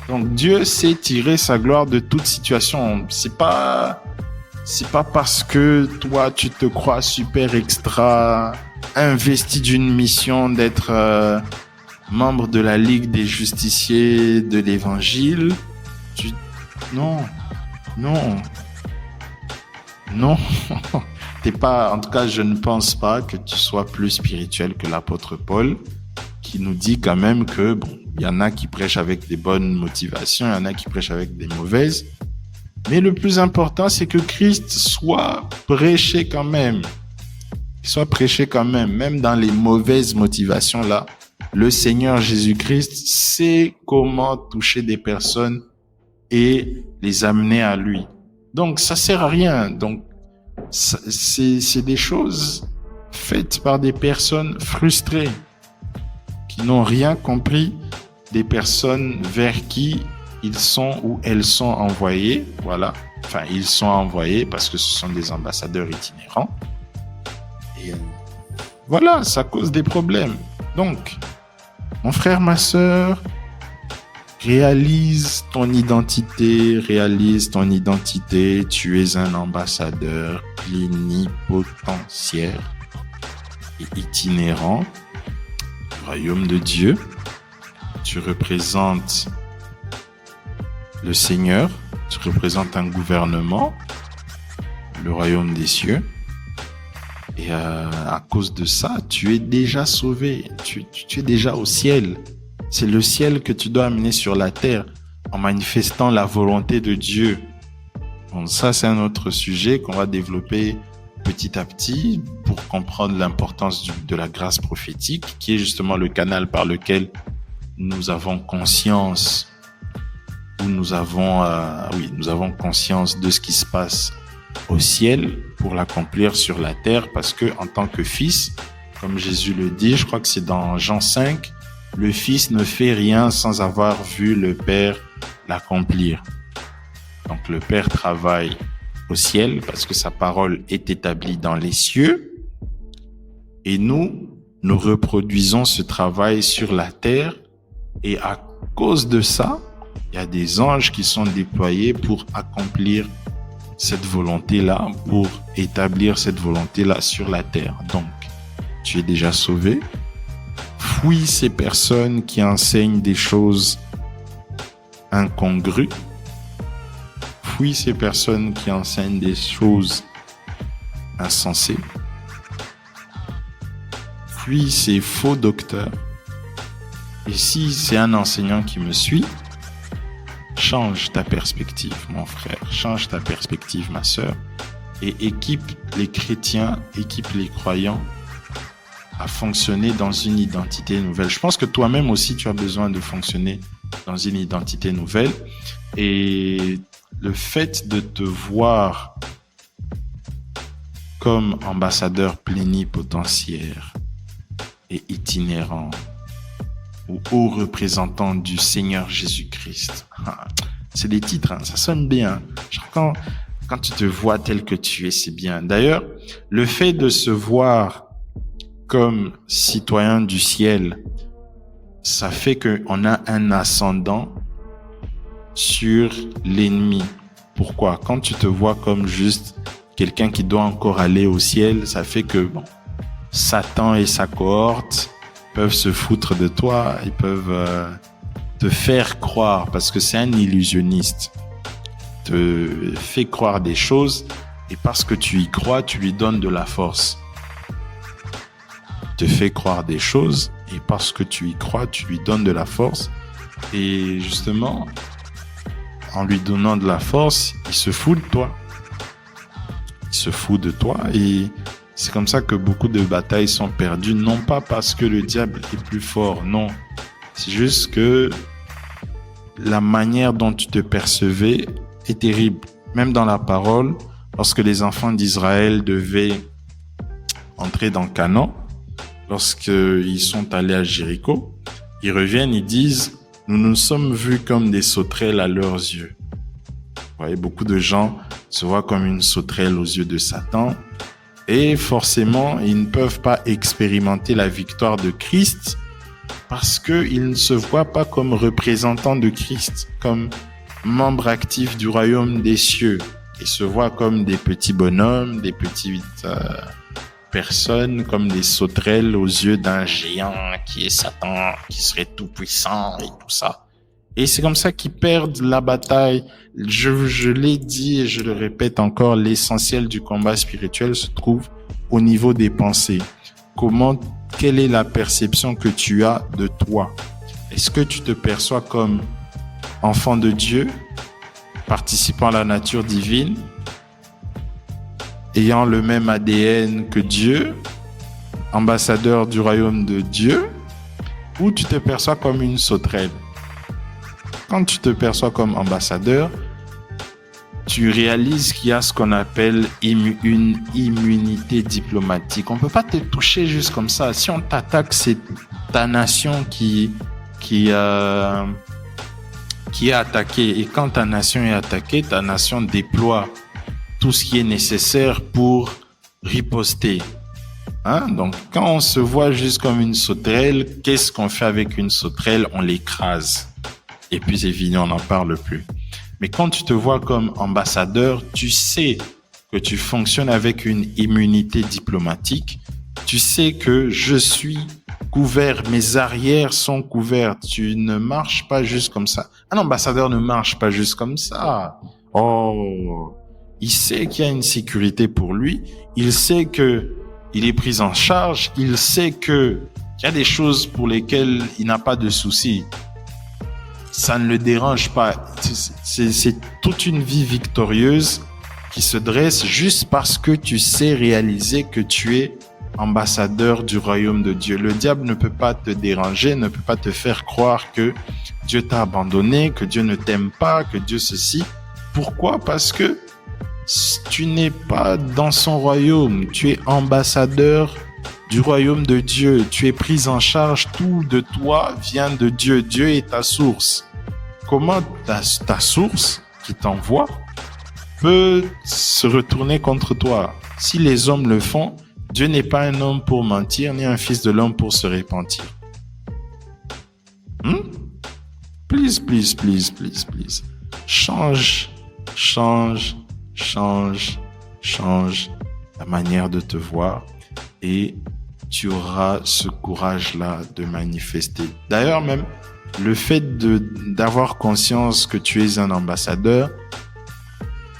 Donc Dieu sait tirer sa gloire de toute situation. C'est pas parce que toi tu te crois super extra investi d'une mission d'être membre de la Ligue des justiciers de l'évangile. Non. T'es pas, en tout cas, je ne pense pas que tu sois plus spirituel que l'apôtre Paul, qui nous dit quand même que bon, il y en a qui prêchent avec des bonnes motivations, il y en a qui prêchent avec des mauvaises. Mais le plus important, c'est que Christ soit prêché quand même. qu'il soit prêché quand même dans les mauvaises motivations là. Le Seigneur Jésus-Christ sait comment toucher des personnes et les amener à lui. Donc, ça sert à rien. Donc, c'est des choses faites par des personnes frustrées qui n'ont rien compris des personnes vers qui ils sont ou elles sont envoyés. Voilà. Enfin, ils sont envoyés parce que ce sont des ambassadeurs itinérants. Et voilà, ça cause des problèmes. Donc, mon frère, ma sœur, réalise ton identité. Tu es un ambassadeur plénipotentiaire et itinérant du royaume de Dieu. Tu représentes le Seigneur, tu représentes un gouvernement, le royaume des cieux. Et à cause de ça, tu es déjà sauvé, tu es déjà au ciel. C'est le ciel que tu dois amener sur la terre en manifestant la volonté de Dieu. Bon, ça, c'est un autre sujet qu'on va développer petit à petit pour comprendre l'importance de la grâce prophétique, qui est justement le canal par lequel nous avons conscience, nous avons conscience de ce qui se passe au ciel pour l'accomplir sur la terre, parce que en tant que fils, comme Jésus le dit, je crois que c'est dans Jean 5, le fils ne fait rien sans avoir vu le Père l'accomplir. Donc le Père travaille au ciel parce que sa parole est établie dans les cieux, et nous reproduisons ce travail sur la terre, et à cause de ça, il y a des anges qui sont déployés pour accomplir cette volonté-là, pour établir cette volonté-là sur la terre. Donc, tu es déjà sauvé. Fuis ces personnes qui enseignent des choses incongrues. Fuis ces personnes qui enseignent des choses insensées. Fuis ces faux docteurs. Et si c'est un enseignant qui me suit, change ta perspective, mon frère. Change ta perspective, ma sœur. Et équipe les chrétiens, équipe les croyants à fonctionner dans une identité nouvelle. Je pense que toi-même aussi, tu as besoin de fonctionner dans une identité nouvelle. Et le fait de te voir comme ambassadeur plénipotentiaire et itinérant, ou haut représentant du Seigneur Jésus-Christ. C'est des titres, ça sonne bien. Genre quand tu te vois tel que tu es, c'est bien. D'ailleurs, le fait de se voir comme citoyen du ciel, ça fait qu'on a un ascendant sur l'ennemi. Pourquoi? Quand tu te vois comme juste quelqu'un qui doit encore aller au ciel, ça fait que Satan et sa cohorte peuvent se foutre de toi, ils peuvent te faire croire, parce que c'est un illusionniste, te fait croire des choses, et parce que tu y crois, tu lui donnes de la force. Te fait croire des choses, et parce que tu y crois, tu lui donnes de la force, et justement, en lui donnant de la force, il se fout de toi. Il se fout de toi, et c'est comme ça que beaucoup de batailles sont perdues, non pas parce que le diable est plus fort, non. C'est juste que la manière dont tu te percevais est terrible. Même dans la parole, lorsque les enfants d'Israël devaient entrer dans Canaan, lorsqu'ils sont allés à Jéricho, ils reviennent, ils disent « Nous nous sommes vus comme des sauterelles à leurs yeux ». Vous voyez, beaucoup de gens se voient comme une sauterelle aux yeux de Satan. Et forcément, ils ne peuvent pas expérimenter la victoire de Christ parce qu'ils ne se voient pas comme représentants de Christ, comme membres actifs du royaume des cieux. Ils se voient comme des petits bonhommes, des petites personnes, comme des sauterelles aux yeux d'un géant qui est Satan, qui serait tout puissant et tout ça. Et c'est comme ça qu'ils perdent la bataille. Je l'ai dit et je le répète encore, l'essentiel du combat spirituel se trouve au niveau des pensées. Quelle est la perception que tu as de toi? Est-ce que tu te perçois comme enfant de Dieu, participant à la nature divine, ayant le même ADN que Dieu, ambassadeur du royaume de Dieu ou tu te perçois comme une sauterelle. Quand tu te perçois comme ambassadeur, tu réalises qu'il y a ce qu'on appelle une immunité diplomatique. On ne peut pas te toucher juste comme ça. Si on t'attaque, c'est ta nation qui est attaquée. Et quand ta nation est attaquée, ta nation déploie tout ce qui est nécessaire pour riposter. Donc, quand on se voit juste comme une sauterelle, qu'est-ce qu'on fait avec une sauterelle? On l'écrase. Et puis, c'est fini, on n'en parle plus. Mais quand tu te vois comme ambassadeur, tu sais que tu fonctionnes avec une immunité diplomatique. Tu sais que je suis couvert, mes arrières sont couvertes. Tu ne marches pas juste comme ça. Un ambassadeur ne marche pas juste comme ça. Oh, il sait qu'il y a une sécurité pour lui. Il sait que il est pris en charge. Il sait que il y a des choses pour lesquelles il n'a pas de soucis. Ça ne le dérange pas. C'est toute une vie victorieuse qui se dresse juste parce que tu sais réaliser que tu es ambassadeur du royaume de Dieu. Le diable ne peut pas te déranger, ne peut pas te faire croire que Dieu t'a abandonné, que Dieu ne t'aime pas, que Dieu ceci. Pourquoi? Parce que tu n'es pas dans son royaume. Tu es ambassadeur du royaume de Dieu. Tu es pris en charge. Tout de toi vient de Dieu. Dieu est ta source. Comment ta source qui t'envoie peut se retourner contre toi? Si les hommes le font, Dieu n'est pas un homme pour mentir, ni un fils de l'homme pour se repentir. Please. Change la manière de te voir et tu auras ce courage-là de manifester. D'ailleurs, même, le fait d'avoir conscience que tu es un ambassadeur,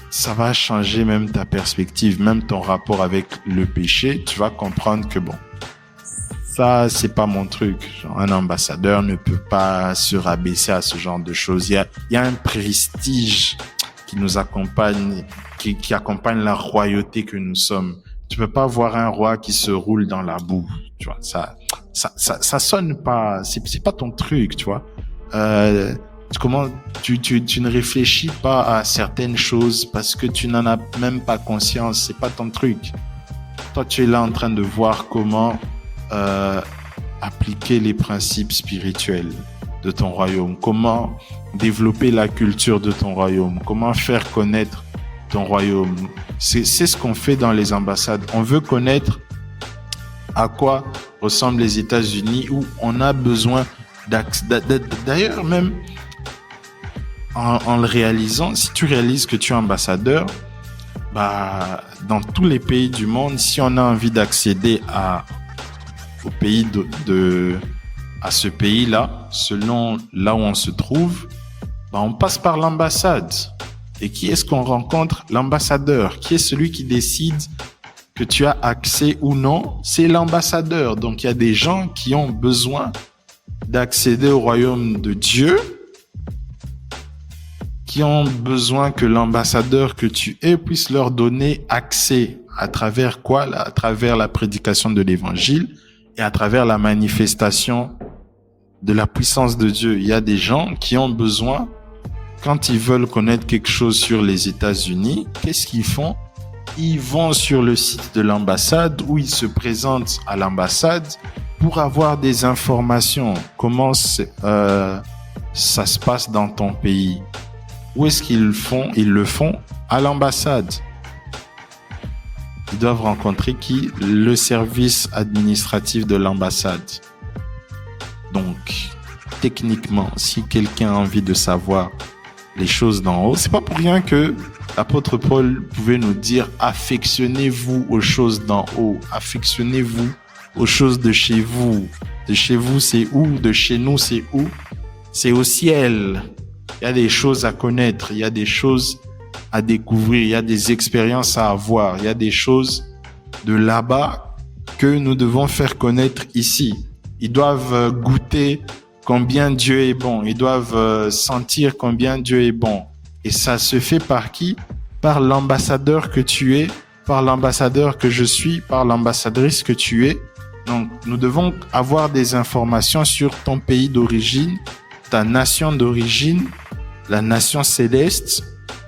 ça va changer même ta perspective, même ton rapport avec le péché. Tu vas comprendre que bon, ça, c'est pas mon truc. Genre, un ambassadeur ne peut pas se rabaisser à ce genre de choses. Il y a un prestige qui nous accompagne, qui accompagne la royauté que nous sommes. Tu peux pas voir un roi qui se roule dans la boue. Tu vois, ça sonne pas, c'est pas ton truc, tu vois. Tu ne réfléchis pas à certaines choses parce que tu n'en as même pas conscience, c'est pas ton truc. Toi, tu es là en train de voir comment appliquer les principes spirituels de ton royaume, comment développer la culture de ton royaume, comment faire connaître ton royaume. C'est ce qu'on fait dans les ambassades. On veut connaître à quoi ressemblent les États-Unis, où on a besoin d'ailleurs même en le réalisant, si tu réalises que tu es ambassadeur, dans tous les pays du monde, si on a envie d'accéder au pays à ce pays-là, selon là où on se trouve, on passe par l'ambassade. Et qui est-ce qu'on rencontre? L'ambassadeur. Qui est celui qui décide que tu as accès ou non? C'est l'ambassadeur. Donc, il y a des gens qui ont besoin d'accéder au royaume de Dieu, qui ont besoin que l'ambassadeur que tu es puisse leur donner accès. À travers quoi? À travers la prédication de l'évangile et à travers la manifestation de la puissance de Dieu. Il y a des gens qui ont besoin, quand ils veulent connaître quelque chose sur les États-Unis, qu'est-ce qu'ils font? Ils vont sur le site de l'ambassade où ils se présentent à l'ambassade pour avoir des informations. Comment ça se passe dans ton pays? Où est-ce qu'ils le font? Ils le font à l'ambassade. Ils doivent rencontrer qui? Le service administratif de l'ambassade. Donc, techniquement, si quelqu'un a envie de savoir les choses d'en haut, c'est pas pour rien que l'apôtre Paul pouvait nous dire: affectionnez-vous aux choses d'en haut, affectionnez-vous aux choses de chez vous. De chez vous, c'est où? De chez nous, c'est où? C'est au ciel. Il y a des choses à connaître, il y a des choses à découvrir, il y a des expériences à avoir, il y a des choses de là-bas que nous devons faire connaître ici. Ils doivent goûter combien Dieu est bon, ils doivent sentir combien Dieu est bon. Et ça se fait par qui? Par l'ambassadeur que tu es, par l'ambassadeur que je suis, par l'ambassadrice que tu es. Donc, nous devons avoir des informations sur ton pays d'origine, ta nation d'origine, la nation céleste,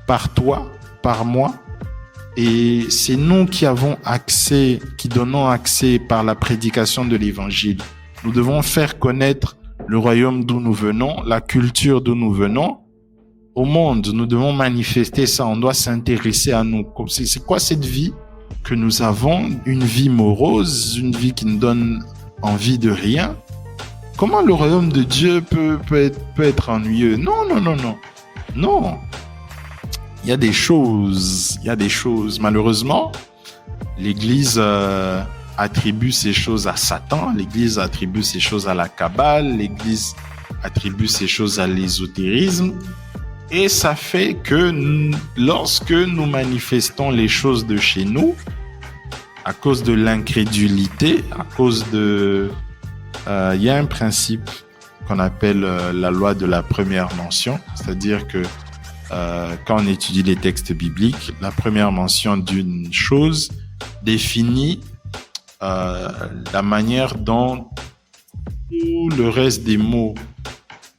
par toi, par moi. Et c'est nous qui avons accès, qui donnons accès par la prédication de l'évangile. Nous devons faire connaître le royaume d'où nous venons, la culture d'où nous venons au monde. Nous devons manifester ça. On doit s'intéresser à nous. C'est quoi cette vie que nous avons? Une vie morose, une vie qui nous donne envie de rien. Comment le royaume de Dieu peut être ennuyeux? Non. Non. Il y a des choses. Malheureusement, l'Église attribue ces choses à Satan. L'Église attribue ces choses à la Kabbale. L'Église attribue ces choses à l'ésotérisme. Et ça fait que lorsque nous manifestons les choses de chez nous, à cause de l'incrédulité, à cause de... Il y a un principe qu'on appelle la loi de la première mention, c'est-à-dire que quand on étudie les textes bibliques, la première mention d'une chose définit la manière dont tout le reste des mots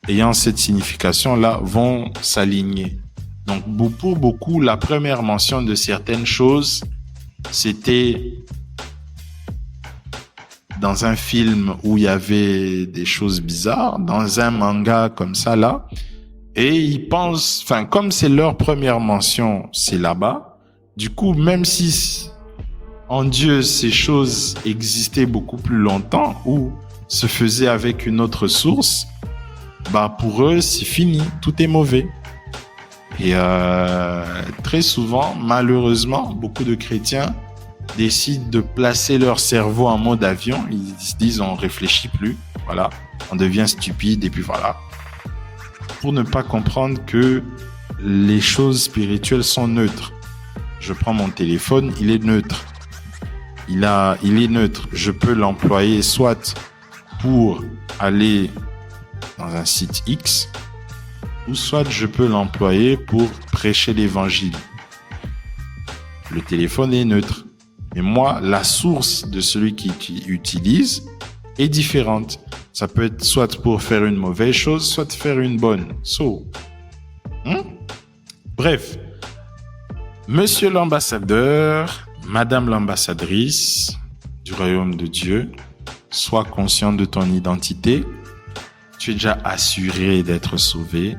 ayant cette signification-là vont s'aligner. Donc, pour beaucoup, la première mention de certaines choses, c'était dans un film où il y avait des choses bizarres, dans un manga comme ça, là. Et ils pensent, comme c'est leur première mention, c'est là-bas. Du coup, même si en Dieu, ces choses existaient beaucoup plus longtemps ou se faisaient avec une autre source, pour eux, c'est fini, tout est mauvais. Et très souvent, malheureusement, beaucoup de chrétiens décident de placer leur cerveau en mode avion. Ils se disent, on réfléchit plus, voilà, on devient stupide et puis voilà. Pour ne pas comprendre que les choses spirituelles sont neutres. Je prends mon téléphone, il est neutre. Il est neutre. Je peux l'employer soit pour aller dans un site X, ou soit je peux l'employer pour prêcher l'évangile. Le téléphone est neutre. Mais moi, la source de celui qui utilise est différente. Ça peut être soit pour faire une mauvaise chose, soit faire une bonne. Bref. Monsieur l'ambassadeur, Madame l'ambassadrice du royaume de Dieu, sois conscient de ton identité. Tu es déjà assuré d'être sauvé.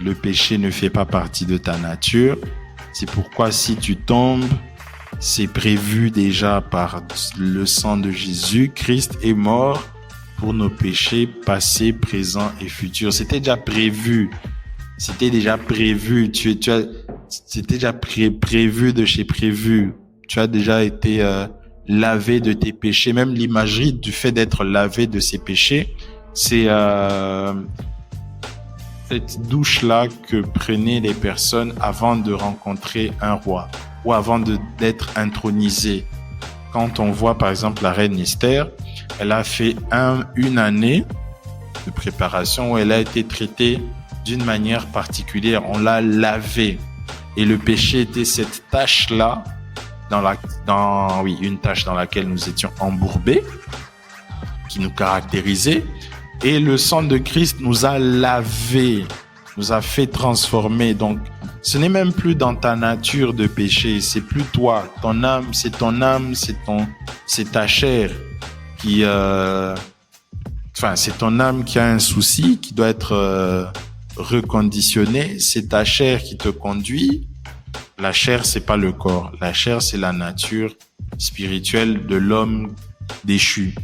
Le péché ne fait pas partie de ta nature. C'est pourquoi si tu tombes, c'est prévu déjà par le sang de Jésus. Christ est mort pour nos péchés passés, présents et futurs. C'était déjà prévu. C'était déjà prévu. C'était déjà prévu de chez prévu. Tu as déjà été lavé de tes péchés. Même l'imagerie du fait d'être lavé de ses péchés, c'est cette douche-là que prenaient les personnes avant de rencontrer un roi ou avant d'être intronisées. Quand on voit par exemple la reine Esther, elle a fait une année de préparation où elle a été traitée d'une manière particulière. On l'a lavée. Et le péché était cette tache-là, une tache dans laquelle nous étions embourbés, qui nous caractérisait. Et le sang de Christ nous a lavés, nous a fait transformer. Donc, ce n'est même plus dans ta nature de péché, c'est plus toi. Ton âme, c'est ta chair qui, c'est ton âme qui a un souci, qui doit être reconditionnée. C'est ta chair qui te conduit. La chair, c'est pas le corps. La chair, c'est la nature spirituelle de l'homme déchu.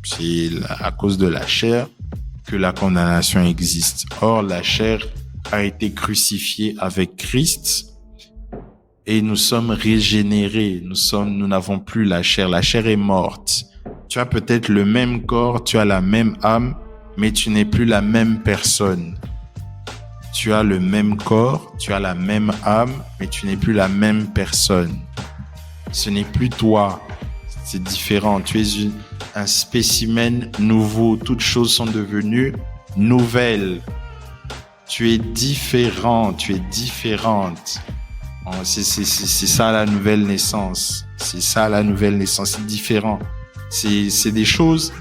C'est à cause de la chair que la condamnation existe. Or, la chair a été crucifiée avec Christ et nous sommes régénérés. Nous n'avons plus la chair. La chair est morte. Tu as peut-être le même corps, tu as la même âme, mais tu n'es plus la même personne. Tu as le même corps, tu as la même âme, mais tu n'es plus la même personne. Ce n'est plus toi. C'est différent. Tu es un spécimen nouveau. Toutes choses sont devenues nouvelles. Tu es différent. Tu es différente. C'est ça la nouvelle naissance. C'est ça la nouvelle naissance, c'est différent. C'est des choses,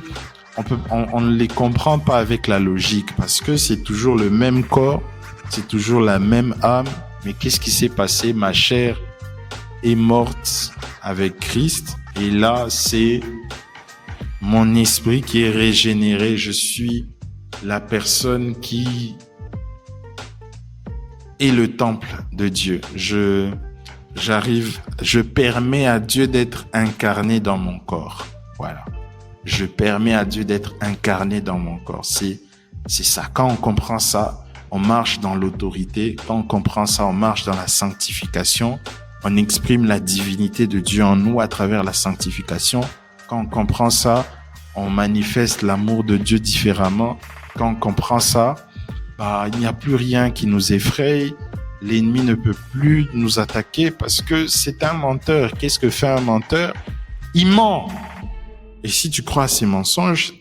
on ne les comprend pas avec la logique parce que c'est toujours le même corps, c'est toujours la même âme. Mais qu'est-ce qui s'est passé? Ma chair est morte avec Christ et là, c'est mon esprit qui est régénéré. Je suis la personne qui est le temple de Dieu. Je permets à Dieu d'être incarné dans mon corps. Voilà. Je permets à Dieu d'être incarné dans mon corps. C'est ça. Quand on comprend ça, on marche dans l'autorité. Quand on comprend ça, on marche dans la sanctification. On exprime la divinité de Dieu en nous à travers la sanctification. Quand on comprend ça, on manifeste l'amour de Dieu différemment. Quand on comprend ça, il n'y a plus rien qui nous effraie. L'ennemi ne peut plus nous attaquer parce que c'est un menteur. Qu'est-ce que fait un menteur? Il ment. Et si tu crois à ces mensonges,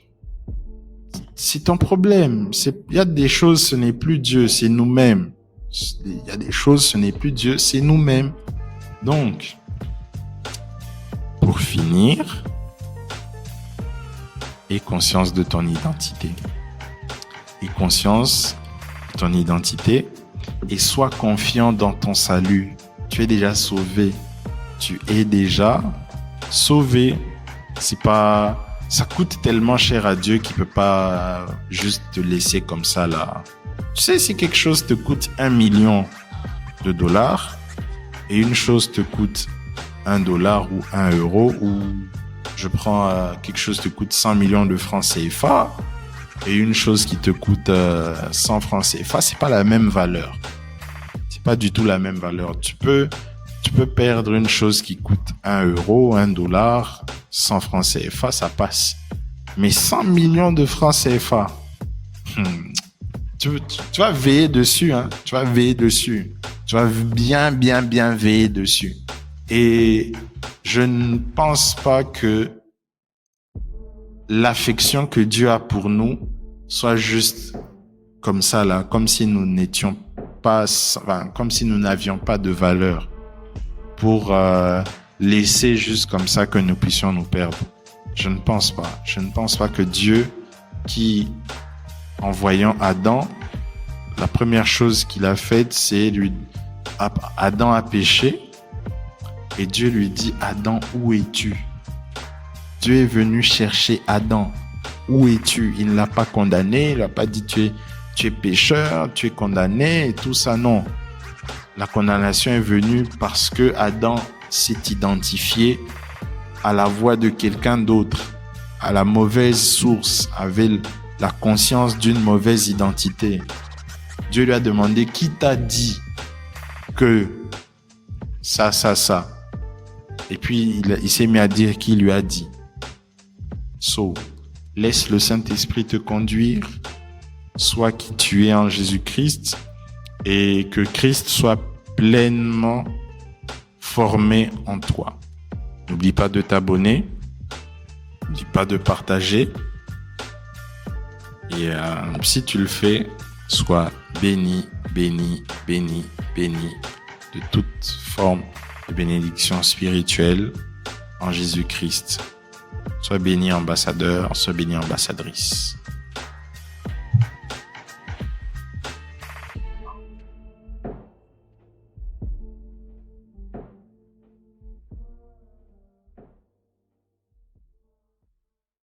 c'est ton problème. Il y a des choses, ce n'est plus Dieu, c'est nous-mêmes. Il y a des choses, ce n'est plus Dieu, c'est nous-mêmes. Donc, pour finir, aie conscience de ton identité. Aie conscience de ton identité et sois confiant dans ton salut. Tu es déjà sauvé. Tu es déjà sauvé. Ça coûte tellement cher à Dieu qu'il peut pas juste te laisser comme ça là. Tu sais, si quelque chose te coûte $1 million et une chose te coûte $1 ou €, ou je prends quelque chose te coûte 100 millions de francs CFA et une chose qui te coûte 100 francs CFA, c'est pas la même valeur. C'est pas du tout la même valeur. Tu peux perdre une chose qui coûte €1, $1, 100 francs CFA, ça passe. Mais 100 millions de francs CFA, tu vas veiller dessus, hein. Tu vas veiller dessus. Tu vas bien veiller dessus. Et je ne pense pas que l'affection que Dieu a pour nous soit juste comme ça là, comme si nous n'étions pas, comme si nous n'avions pas de valeur pour laisser juste comme ça que nous puissions nous perdre. Je ne pense pas. Je ne pense pas que Dieu, qui, en voyant Adam, la première chose qu'il a faite, c'est Adam a péché et Dieu lui dit, Adam, où es-tu? Dieu est venu chercher Adam. Où es-tu? Il ne l'a pas condamné, il n'a pas dit tu es pécheur, tu es condamné et tout ça, non. La condamnation est venue parce que Adam s'est identifié à la voix de quelqu'un d'autre, à la mauvaise source, avait la conscience d'une mauvaise identité. Dieu lui a demandé, qui t'a dit que ça. Et puis il s'est mis à dire qui lui a dit. Laisse le Saint-Esprit te conduire, sois qui tu es en Jésus-Christ et que Christ soit pleinement formé en toi. N'oublie pas de t'abonner, n'oublie pas de partager et si tu le fais, sois béni de toute forme de bénédiction spirituelle en Jésus-Christ. Sois béni ambassadeur, sois béni ambassadrice.